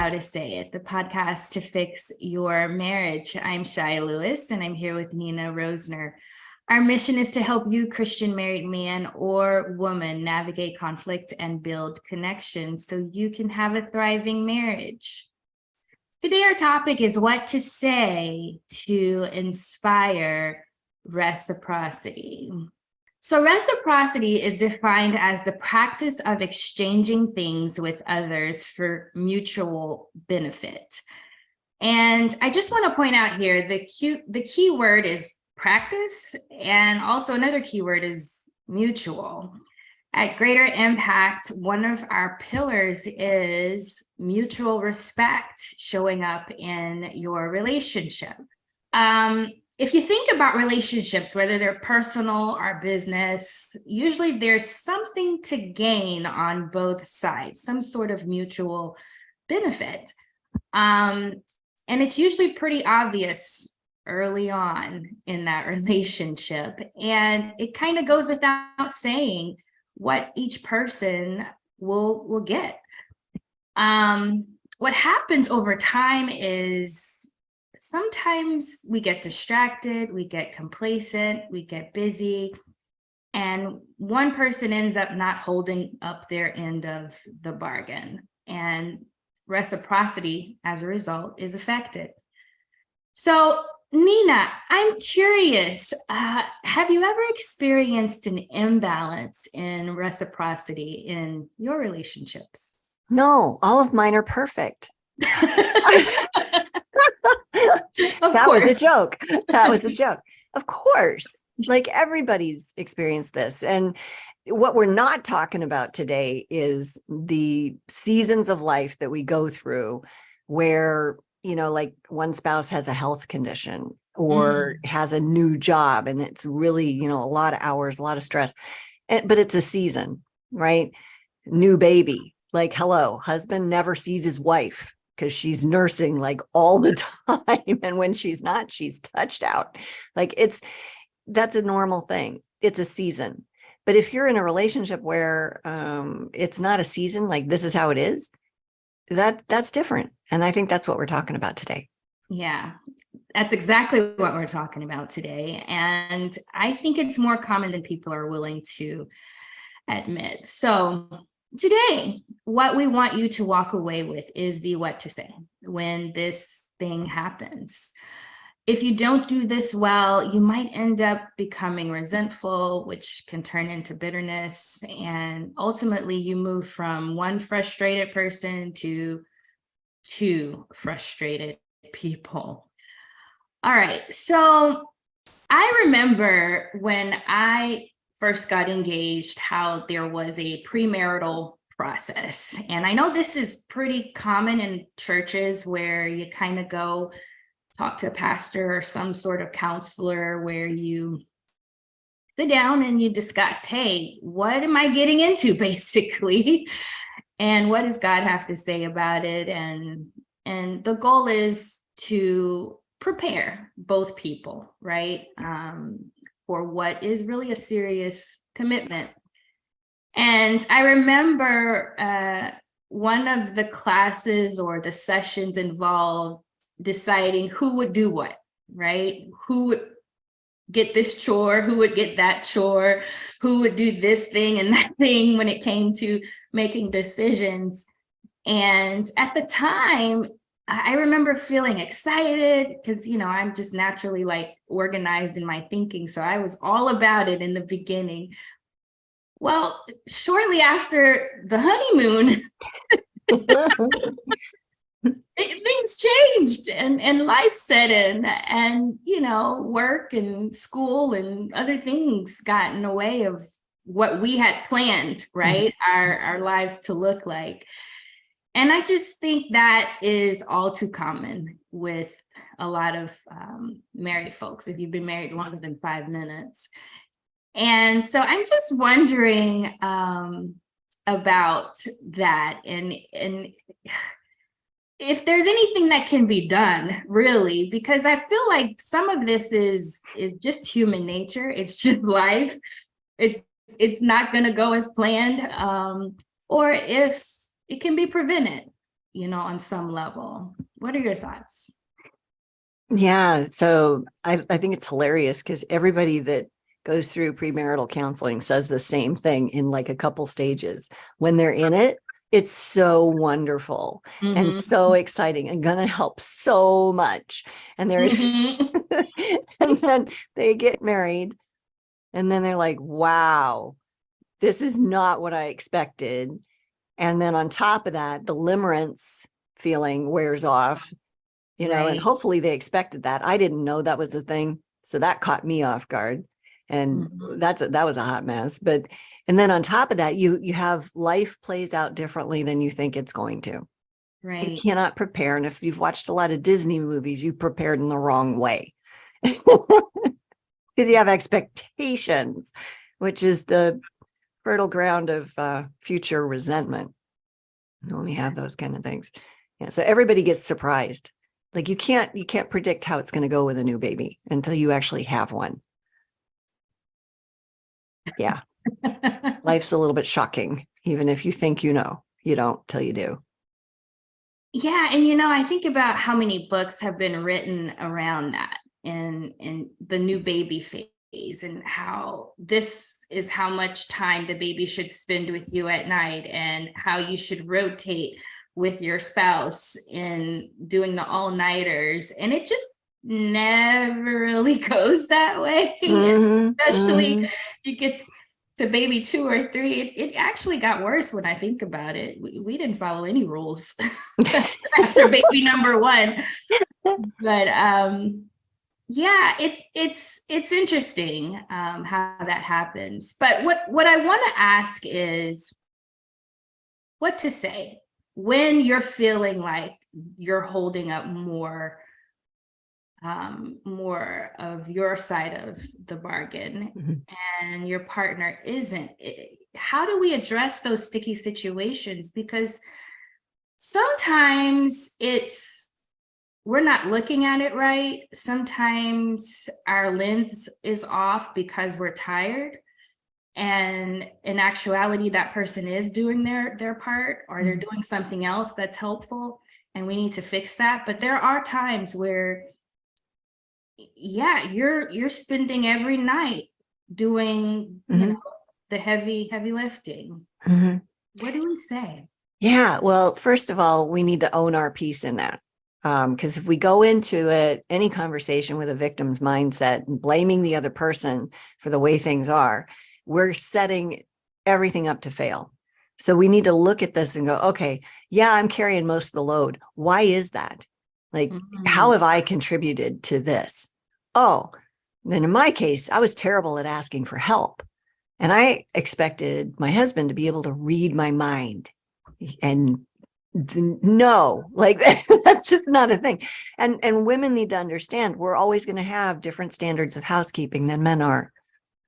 How to Say It, the podcast to fix your marriage. I'm Shia Lewis, and I'm here with Nina Rosner. Our mission is to help you, Christian married man or woman, navigate conflict and build connection so you can have a thriving marriage. Today, our topic is what to say to inspire reciprocity. So reciprocity is defined as the practice of exchanging things with others for mutual benefit. And I just want to point out here, the key word is practice, and also another key word is mutual. At Greater Impact, one of our pillars is mutual respect showing up in your relationship. If you think about relationships, whether they're personal or business, usually there's something to gain on both sides, some sort of mutual benefit. And it's usually pretty obvious early on in that relationship. And it kind of goes without saying what each person will get. What happens over time is sometimes we get distracted, we get complacent, we get busy, and one person ends up not holding up their end of the bargain. And reciprocity, as a result, is affected. So, Nina, I'm curious, have you ever experienced an imbalance in reciprocity in your relationships? No, all of mine are perfect. That was a joke. That was a joke. Of course, like everybody's experienced this. And what we're not talking about today is the seasons of life that we go through where, like one spouse has a health condition or has a new job and it's really, a lot of hours, a lot of stress, but it's a season, right? New baby, like, hello, husband never sees his wife because she's nursing like all the time. And when she's not, she's touched out. Like that's a normal thing. It's a season. But if you're in a relationship where it's not a season, like this is how it is, that's different. And I think that's what we're talking about today. Yeah, that's exactly what we're talking about today. And I think it's more common than people are willing to admit. So today, what we want you to walk away with is the what to say when this thing happens. If you don't do this well, you might end up becoming resentful, which can turn into bitterness. And ultimately, you move from one frustrated person to two frustrated people. All right. So I remember when I first got engaged, how there was a premarital process. And I know this is pretty common in churches where you kind of go talk to a pastor or some sort of counselor where you sit down and you discuss, hey, what am I getting into basically? And what does God have to say about it? And the goal is to prepare both people, right? For what is really a serious commitment. And I remember one of the classes or the sessions involved deciding who would do what, right? Who would get this chore, who would get that chore, who would do this thing and that thing when it came to making decisions. And at the time, I remember feeling excited because, I'm just naturally like organized in my thinking. So I was all about it in the beginning. Well, shortly after the honeymoon, things changed and life set in, and, work and school and other things got in the way of what we had planned, right? Our lives to look like. And I just think that is all too common with a lot of married folks, if you've been married longer than 5 minutes. And so I'm just wondering about that and if there's anything that can be done, really, because I feel like some of this is just human nature. It's just life. It's not going to go as planned, or if it can be prevented. on some level. What are your thoughts? Yeah. So I think it's hilarious because everybody that goes through premarital counseling says the same thing in like a couple stages. When they're in it, it's so wonderful and Mm-hmm. so exciting and gonna help so much. And they're Mm-hmm. and then they get married and then they're like, wow, this is not what I expected. And then on top of that, the limerence feeling wears off, and Right. hopefully they expected that. I didn't know that was a thing. So that caught me off guard. And Mm-hmm. that was a hot mess. And then on top of that, you have life plays out differently than you think it's going to. You Right. cannot prepare. And if you've watched a lot of Disney movies, you prepared in the wrong way. Because you have expectations, which is the fertile ground of future resentment when we have those kind of things. Yeah, so everybody gets surprised. Like you can't predict how it's going to go with a new baby until you actually have one. Yeah, life's a little bit shocking, even if you think you know, you don't till you do. Yeah, and I think about how many books have been written around that in the new baby phase, and how this is how much time the baby should spend with you at night, and how you should rotate with your spouse in doing the all-nighters. And it just never really goes that way. Mm-hmm, Especially mm-hmm. you get to baby 2 or 3. It actually got worse when I think about it. We didn't follow any rules after baby number 1. But yeah, it's interesting how that happens. But what I want to ask is what to say when you're feeling like you're holding up more of your side of the bargain, Mm-hmm. and your partner isn't. How do we address those sticky situations? Because sometimes we're not looking at it right. Sometimes our lens is off because we're tired, and in actuality that person is doing their part, or they're doing something else that's helpful, and we need to fix that. But there are times where, yeah, you're spending every night doing Mm-hmm. the heavy lifting. Mm-hmm. What do we say? Yeah, well, first of all, we need to own our piece in that. Because if we go into it, any conversation with a victim's mindset and blaming the other person for the way things are, we're setting everything up to fail. So we need to look at this and go, okay, yeah, I'm carrying most of the load. Why is that? Like, how Mhm. have I contributed to this? Oh, then in my case, I was terrible at asking for help. And I expected my husband to be able to read my mind. And no, like that's just not a thing. And women need to understand we're always going to have different standards of housekeeping than men are.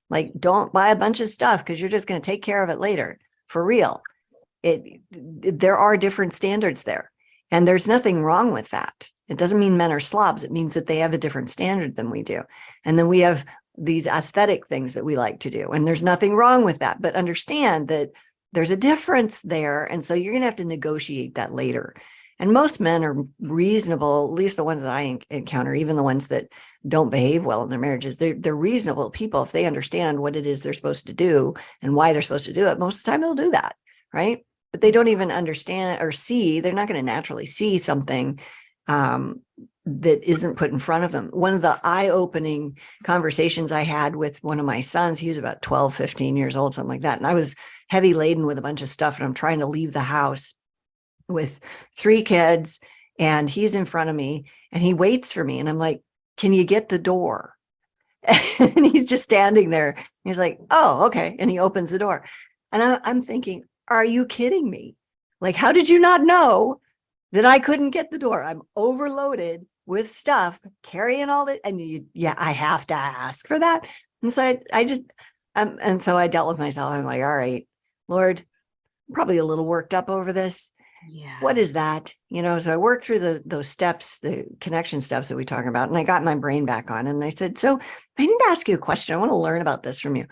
Like, don't buy a bunch of stuff because you're just going to take care of it later. For real. There are different standards there. And there's nothing wrong with that. It doesn't mean men are slobs. It means that they have a different standard than we do. And then we have these aesthetic things that we like to do. And there's nothing wrong with that. But understand that there's a difference there. And so you're going to have to negotiate that later. And most men are reasonable, at least the ones that I encounter, even the ones that don't behave well in their marriages. They're reasonable people. If they understand what it is they're supposed to do and why they're supposed to do it, most of the time they'll do that. Right. But they don't even understand or see, they're not going to naturally see something that isn't put in front of them. One of the eye-opening conversations I had with one of my sons, he was about 12, 15 years old, something like that. And I was heavy laden with a bunch of stuff, and I'm trying to leave the house with 3 kids, and he's in front of me and he waits for me. And I'm like, can you get the door? And he's just standing there. He's like, oh, okay. And he opens the door. And I'm thinking, are you kidding me? Like, how did you not know that I couldn't get the door? I'm overloaded with stuff, carrying all that. And yeah, I have to ask for that. And so I just, and so I dealt with myself. I'm like, all right, Lord, I'm probably a little worked up over this. What Yeah. is that? So I worked through those steps, the connection steps that we talk about, and I got my brain back on. And I said, so I need to ask you a question. I want to learn about this from you.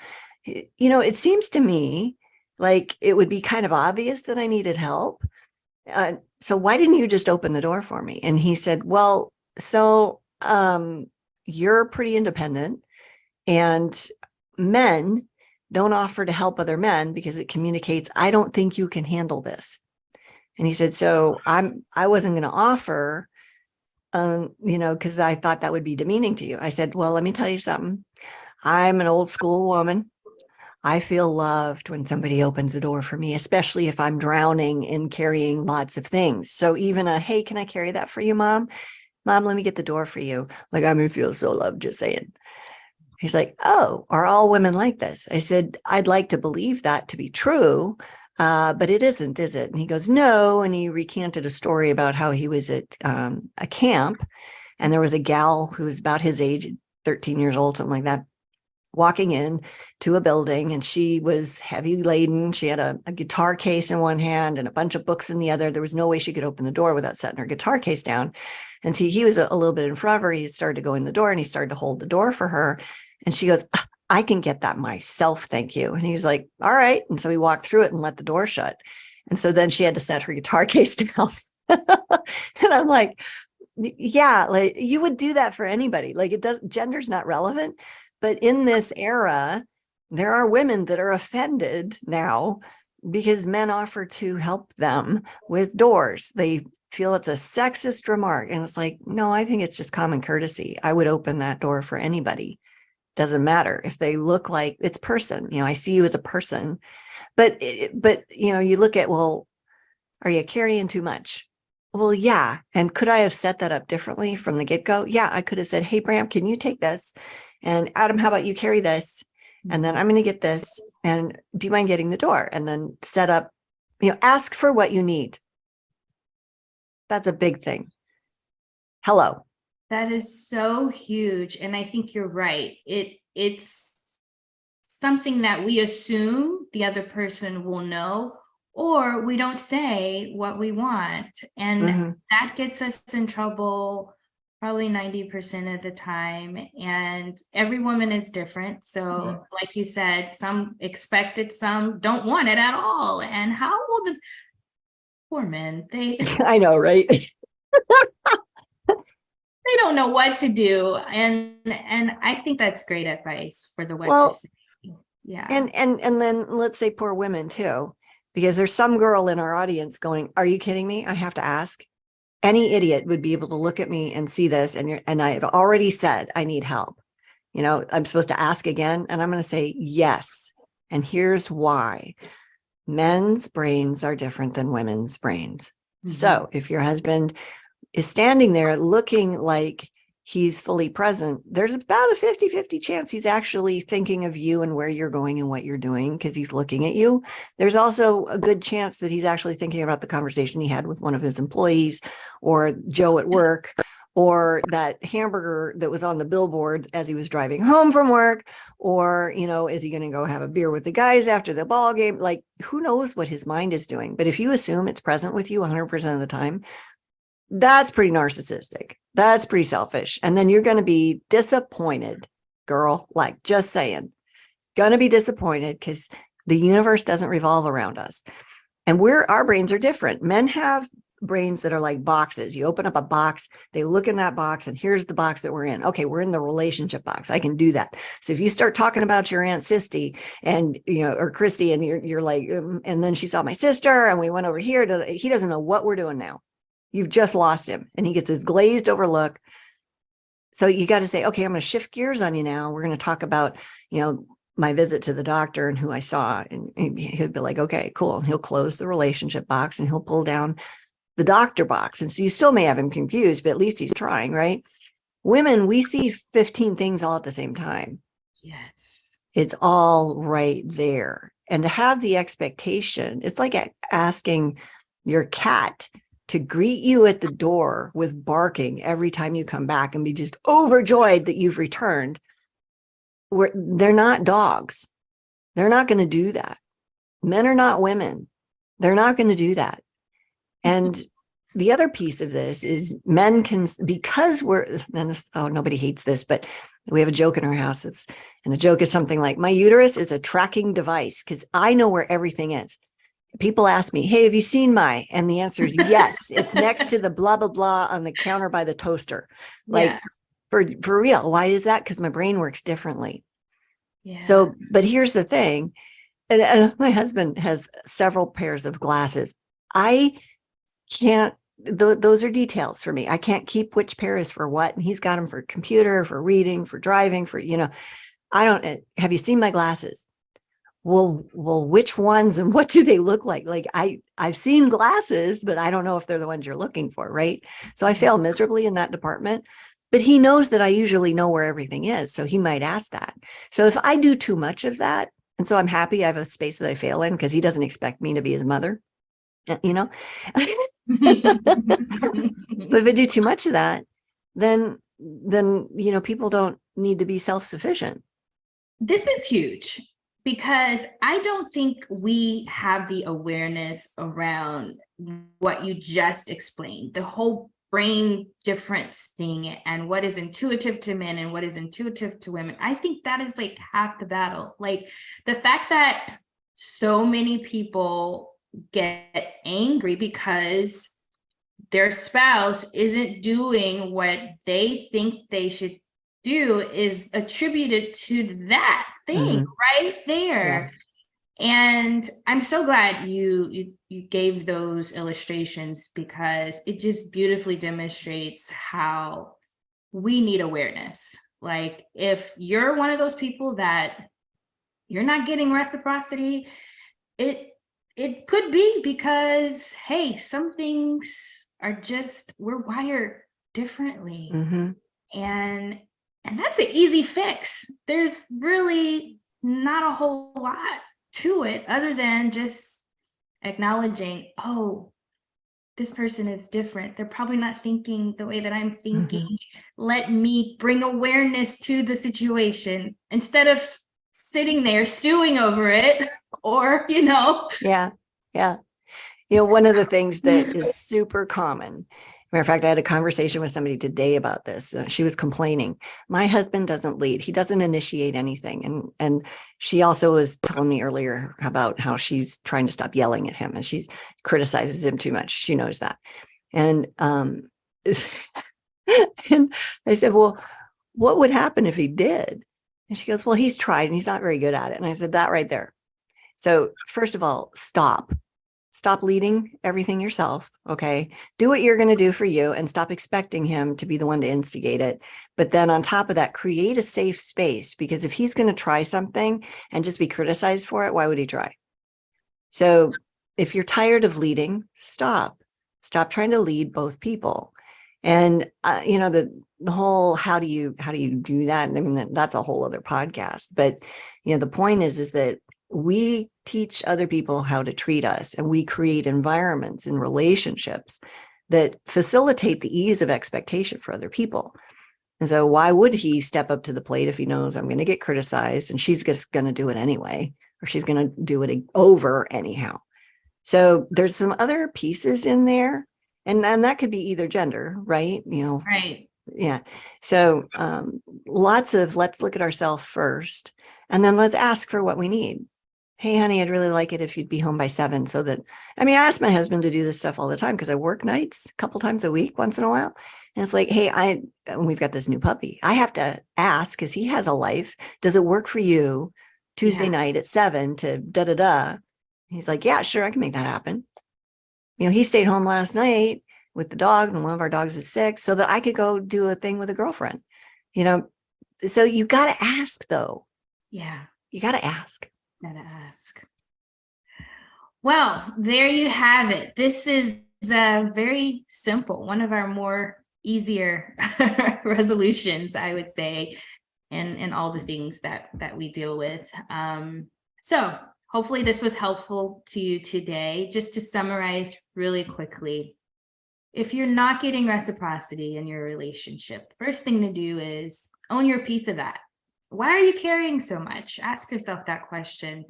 It seems to me like it would be kind of obvious that I needed help. so why didn't you just open the door for me? And he said, well, so you're pretty independent, and men don't offer to help other men because it communicates, I don't think you can handle this. And he said, so I wasn't going to offer, because I thought that would be demeaning to you. I said, well, let me tell you something. I'm an old school woman. I feel loved when somebody opens the door for me, especially if I'm drowning in carrying lots of things. So even hey, can I carry that for you, Mom? Mom, let me get the door for you. Like, I'm going to feel so loved, just saying. He's like, oh, are all women like this? I said, I'd like to believe that to be true, but it isn't, is it? And he goes, no. And he recanted a story about how he was at a camp, and there was a gal who was about his age, 13 years old, something like that, walking in to a building, and she was heavy laden. She had a guitar case in one hand and a bunch of books in the other. There was no way she could open the door without setting her guitar case down. And he was a little bit in front of her. He started to go in the door, and he started to hold the door for her. And she goes, I can get that myself, thank you. And he's like, all right. And so he walked through it and let the door shut. And so then she had to set her guitar case down. And I'm like, yeah, like you would do that for anybody. Like, it does, gender's not relevant. But in this era, there are women that are offended now because men offer to help them with doors. They feel it's a sexist remark. And it's like, no, I think it's just common courtesy. I would open that door for anybody. Doesn't matter if they look like it's person. I see you as a person. But you look at, well, are you carrying too much? Well, yeah. And could I have set that up differently from the get-go? Yeah, I could have said, hey, Bram, can you take this? And Adam, how about you carry this? And then I'm going to get this. And do you mind getting the door? And then set up, ask for what you need. That's a big thing. Hello. That is so huge. And I think you're right. It's something that we assume the other person will know, or we don't say what we want. And that gets us in trouble probably 90% of the time. And every woman is different. So like you said, some expect it, some don't want it at all. And how will the poor men, I know, right? they don't know what to do. And I think that's great advice for the what to say. Yeah. And then let's say poor women too, because there's some girl in our audience going, are you kidding me? I have to ask. Any idiot would be able to look at me and see this. And I've already said, I need help. I'm supposed to ask again. And I'm going to say yes. And here's why. Men's brains are different than women's brains. So if your husband is standing there looking like he's fully present, there's about a 50-50 chance he's actually thinking of you and where you're going and what you're doing because he's looking at you. There's also a good chance that he's actually thinking about the conversation he had with one of his employees, or Joe at work, or that hamburger that was on the billboard as he was driving home from work, or, is he going to go have a beer with the guys after the ball game? Like, who knows what his mind is doing? But if you assume it's present with you 100% of the time, that's pretty narcissistic. That's pretty selfish. And then you're going to be disappointed, girl. Like, just saying, going to be disappointed because the universe doesn't revolve around us. And our brains are different. Men have brains that are like boxes. You open up a box, they look in that box, and here's the box that we're in. Okay, we're in the relationship box. I can do that. So if you start talking about your Aunt Sisty and, or Christy, and you're like, and then she saw my sister and we went over here, he doesn't know what we're doing now. You've just lost him, and he gets his glazed over look. So you got to say, okay, I'm going to shift gears on you now. We're going to talk about, my visit to the doctor and who I saw. And he'll be like, okay, cool. And he'll close the relationship box and he'll pull down the doctor box. And so you still may have him confused, but at least he's trying, right? Women, we see 15 things all at the same time. Yes. It's all right there. And to have the expectation, it's like asking your cat to greet you at the door with barking every time you come back and be just overjoyed that you've returned. They're not dogs. They're not going to do that. Men are not women. They're not going to do that. And the other piece of this is men can, because nobody hates this, but we have a joke in our house. And the joke is something like, my uterus is a tracking device because I know where everything is. people ask me, hey, have you seen my? And the answer is yes. It's next to the blah, blah, blah on the counter by the toaster. Like Yeah. for real. Why is that? Because my brain works differently. Yeah. So, but here's the thing. And my husband has several pairs of glasses. I can't, those are details for me. I can't keep which pair is for what. And he's got them for computer, for reading, for driving, for, I don't, have you seen my glasses? Well, which ones and what do they look like? Like I've seen glasses, but I don't know if they're the ones you're looking for, right? So I fail miserably in that department, but he knows that I usually know where everything is. So he might ask that. So if I do too much of that, and so I'm happy I have a space that I fail in because he doesn't expect me to be his mother, you know? But if I do too much of that, then, people don't need to be self-sufficient. This is huge because I don't think we have the awareness around what you just explained, the whole brain difference thing and what is intuitive to men and what is intuitive to women. I think that is like half the battle. Like the fact that so many people get angry because their spouse isn't doing what they think they should do is attributed to that thing right there. And I'm so glad you gave those illustrations because it just beautifully demonstrates how we need awareness. Like if you're one of those people that you're not getting reciprocity, it could be because hey, some things are just we're wired differently. And that's an easy fix. There's really not a whole lot to it other than just acknowledging, oh, this person is different. They're probably not thinking the way that I'm thinking. Let me bring awareness to the situation instead of sitting there stewing over it or, Yeah. One of the things that is super common. Matter of fact, I had a conversation with somebody today about this. She was complaining. My husband doesn't lead. He doesn't initiate anything. And she also was telling me earlier about how she's trying to stop yelling at him and she criticizes him too much. She knows that. And and I said, well, what would happen if he did? And she goes, well, he's tried and he's not very good at it. And I said, that right there. So first of all, stop leading everything yourself. Okay. Do what you're going to do for you and stop expecting him to be the one to instigate it. But then on top of that, create a safe space, because if he's going to try something and just be criticized for it, why would he try? So if you're tired of leading, stop trying to lead both people. And, the whole, how do you do that? I mean, that's a whole other podcast, but the point is that we teach other people how to treat us, and we create environments and relationships that facilitate the ease of expectation for other people. And so why would he step up to the plate if he knows I'm going to get criticized and she's just going to do it anyway, or she's going to do it over anyhow? So there's some other pieces in there, and then that could be either gender, right? Right. Yeah. So lots of let's look at ourselves first, and then let's ask for what we need. Hey, honey, I'd really like it if you'd be home by 7 so that, I ask my husband to do this stuff all the time because I work nights a couple times a week, once in a while. And it's like, hey, we've got this new puppy. I have to ask because he has a life. Does it work for you Tuesday night at 7 to da-da-da? He's like, yeah, sure, I can make that happen. He stayed home last night with the dog, and one of our dogs is sick, so that I could go do a thing with a girlfriend. So you got to ask, though. Yeah. You got to ask. Gotta ask. Well, there you have it. This is very simple, one of our more easier resolutions, I would say, in all the things that we deal with. So hopefully this was helpful to you today. Just to summarize really quickly, if you're not getting reciprocity in your relationship, first thing to do is own your piece of that. Why are you carrying so much? Ask yourself that question.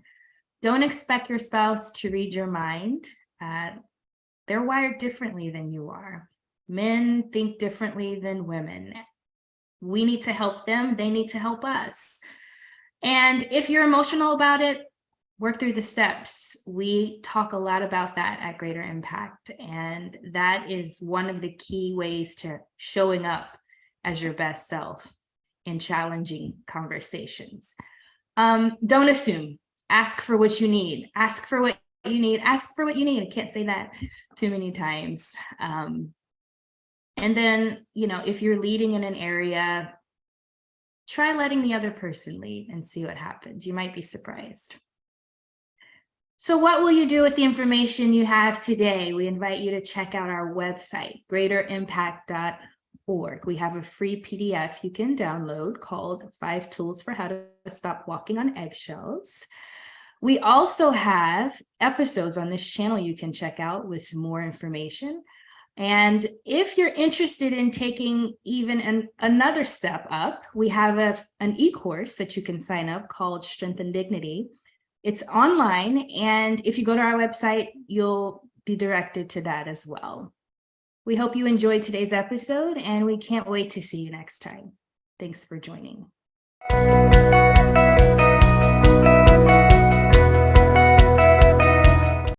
Don't expect your spouse to read your mind. They're wired differently than you are. Men think differently than women. We need to help them. They need to help us. And if you're emotional about it, work through the steps. We talk a lot about that at Greater Impact, and that is one of the key ways to showing up as your best self in challenging conversations. Don't assume. Ask for what you need. Ask for what you need. Ask for what you need. I can't say that too many times. And then, if you're leading in an area, try letting the other person lead and see what happens. You might be surprised. So what will you do with the information you have today? We invite you to check out our website, greaterimpact.org. We have a free PDF you can download called 5 Tools for How to Stop Walking on Eggshells. We also have episodes on this channel you can check out with more information. And if you're interested in taking even another step up, we have an e-course that you can sign up called Strength and Dignity. It's online, and if you go to our website, you'll be directed to that as well. We hope you enjoyed today's episode, and we can't wait to see you next time. Thanks for joining.